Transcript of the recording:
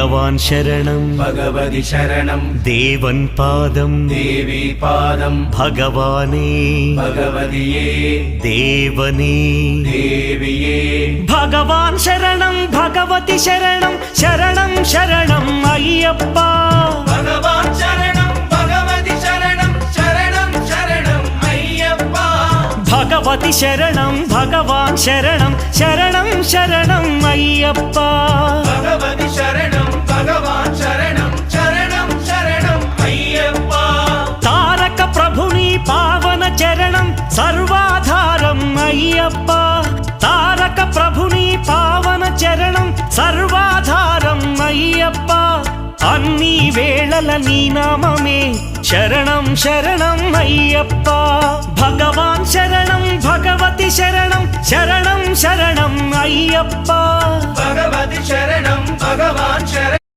भगवान् शरणं भगवति शरणं देवन् पादं देवी पादं भगवाने भगवदिये देवने देविये भगवान् शरणं भगवति शरणं शरणं शरणं अय्यप्पा भगवान् शरणं भगवति शरणं शरणं शरणं अय्यप्पा भगवति शरणं भगवान् शरणं शरणं शरणं अय्यप्पा भगवति शरणं भगवान् शरणं शरणं शरणं अय्यप्पा तारक प्रभुनि पावन चरणं सर्वाधारं अय्यप्पा तारक प्रभुनि पावन चरणं सर्वाधारं अय्यप्पा अन्नी वेळల నీ నామమే శరణం శరణం అయ్యప్ప భగవాన్ శరణం భగవతి శరణం శరణం శరణం అయ్యప్ప भगवति शरणं भगवान् शरणं